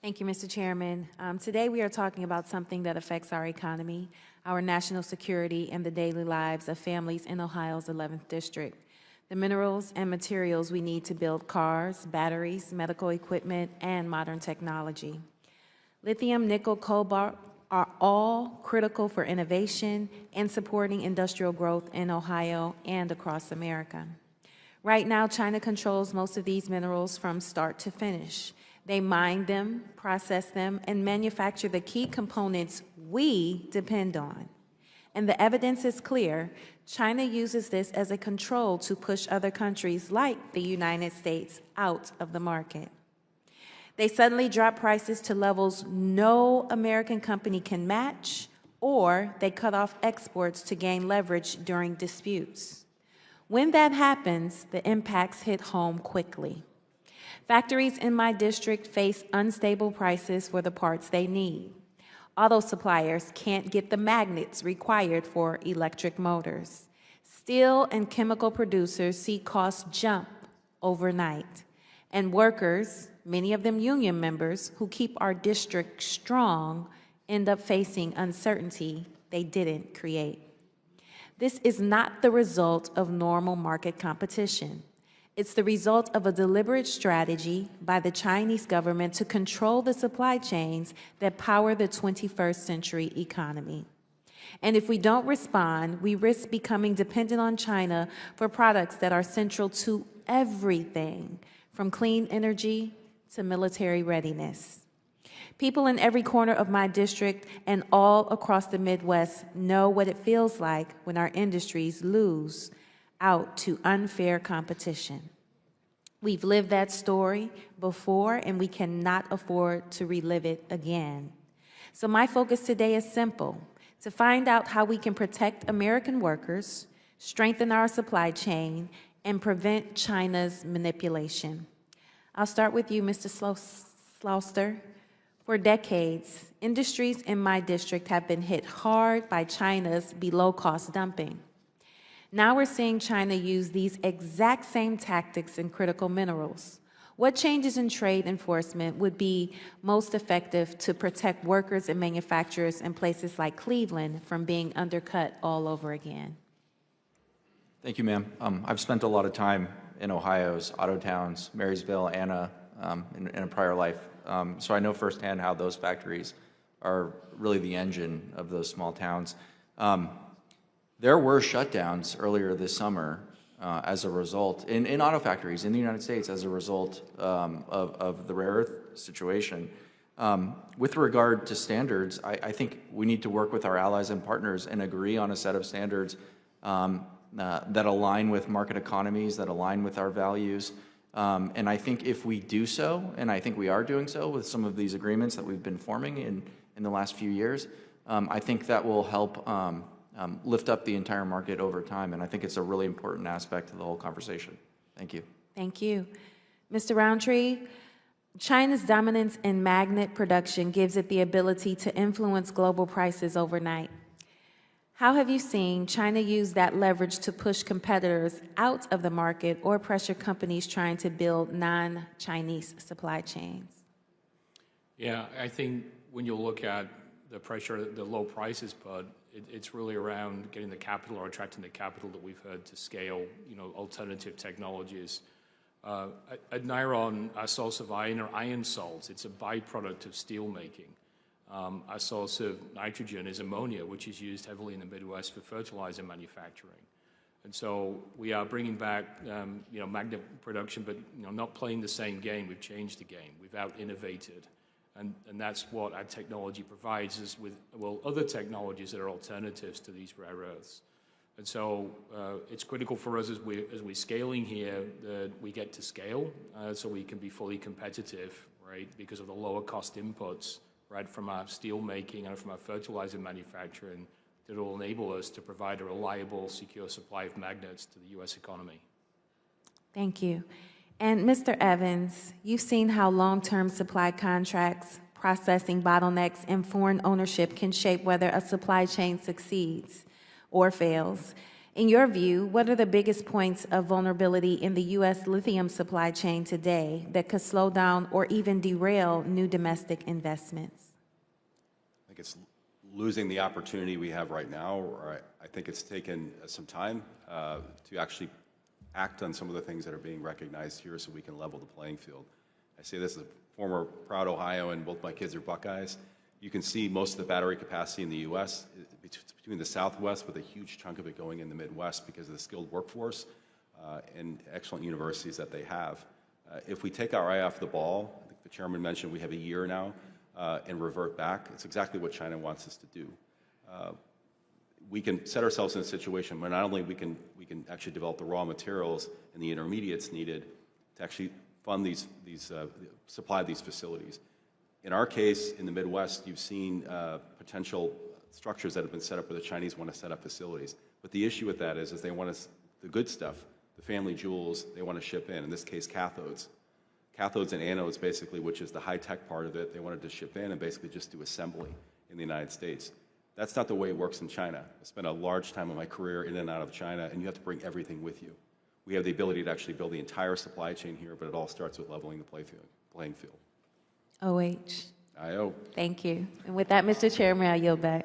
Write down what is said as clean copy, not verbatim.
Thank you, Mr. Chairman. Today we are talking about something that affects our economy, our national security, and the daily lives of families in Ohio's 11th District. The minerals and materials we need to build cars, batteries, medical equipment, and modern technology. Lithium, nickel, cobalt are all critical for innovation and supporting industrial growth in Ohio and across America. Right now, China controls most of these minerals from start to finish. They mine them, process them, and manufacture the key components we depend on. And the evidence is clear. China uses this as a control to push other countries like the United States out of the market. They suddenly drop prices to levels no American company can match, or they cut off exports to gain leverage during disputes. When that happens, the impacts hit home quickly. Factories in my district face unstable prices for the parts they need. Auto suppliers can't get the magnets required for electric motors. Steel and chemical producers see costs jump overnight. And workers, many of them union members, who keep our district strong, end up facing uncertainty they didn't create. This is not the result of normal market competition. It's the result of a deliberate strategy by the Chinese government to control the supply chains that power the 21st century economy. And if we don't respond, we risk becoming dependent on China for products that are central to everything, from clean energy to military readiness. People in every corner of my district and all across the Midwest know what it feels like when our industries lose out to unfair competition. We've lived that story before, and we cannot afford to relive it again. So my focus today is simple: to find out how we can protect American workers, strengthen our supply chain, and prevent China's manipulation. I'll start with you, Mr. Slauster. For decades, industries in my district have been hit hard by China's below-cost dumping. Now we're seeing China use these exact same tactics in critical minerals. What changes in trade enforcement would be most effective to protect workers and manufacturers in places like Cleveland from being undercut all over again? Thank you, ma'am. I've spent a lot of time in Ohio's auto towns, Marysville, Anna, in a prior life. So I know firsthand how those factories are really the engine of those small towns. There were shutdowns earlier this summer as a result, in auto factories in the United States as a result of the rare earth situation. With regard to standards, I think we need to work with our allies and partners and agree on a set of standards that align with market economies, that align with our values. And I think if we do so, and I think we are doing so with some of these agreements that we've been forming in the last few years, I think that will help lift up the entire market over time. And I think it's a really important aspect of the whole conversation. Thank you. Thank you. Mr. Roundtree, China's dominance in magnet production gives it the ability to influence global prices overnight. How have you seen China use that leverage to push competitors out of the market or pressure companies trying to build non-Chinese supply chains? Yeah, I think when you look at the pressure, the low prices, but it's really around getting the capital or attracting the capital that we've heard to scale, alternative technologies. At Niron, our source of iron are iron salts. It's a byproduct of steel making. Our source of nitrogen is ammonia, which is used heavily in the Midwest for fertilizer manufacturing. And so we are bringing back, magnet production, but not playing the same game. We've changed the game. We've out-innovated. And that's what our technology provides us with, other technologies that are alternatives to these rare earths. And so it's critical for us as we're scaling here that we get to scale so we can be fully competitive, right, because of the lower cost inputs, right, from our steel making and from our fertilizer manufacturing that will enable us to provide a reliable, secure supply of magnets to the U.S. economy. Thank you. And Mr. Evans, you've seen how long-term supply contracts, processing bottlenecks, and foreign ownership can shape whether a supply chain succeeds or fails. In your view, what are the biggest points of vulnerability in the U.S. lithium supply chain today that could slow down or even derail new domestic investments? I think it's losing the opportunity we have right now. Or I think it's taken some time to actually act on some of the things that are being recognized here so we can level the playing field. I say this as a former proud Ohioan, both my kids are Buckeyes. You can see most of the battery capacity in the U.S. between the Southwest, with a huge chunk of it going in the Midwest because of the skilled workforce and excellent universities that they have. If we take our eye off the ball, I think the chairman mentioned we have a year now, and revert back, it's exactly what China wants us to do. We can set ourselves in a situation where not only we can actually develop the raw materials and the intermediates needed to actually fund supply these facilities. In our case, in the Midwest, you've seen potential structures that have been set up where the Chinese want to set up facilities. But the issue with that is they want us, the good stuff, the family jewels, they want to ship in this case, cathodes. Cathodes and anodes, basically, which is the high-tech part of it, they wanted to ship in and basically just do assembly in the United States. That's not the way it works in China. I spent a large time of my career in and out of China, and you have to bring everything with you. We have the ability to actually build the entire supply chain here, but it all starts with leveling the playing field. OH. IO. Thank you. And with that, Mr. Chairman, I yield back.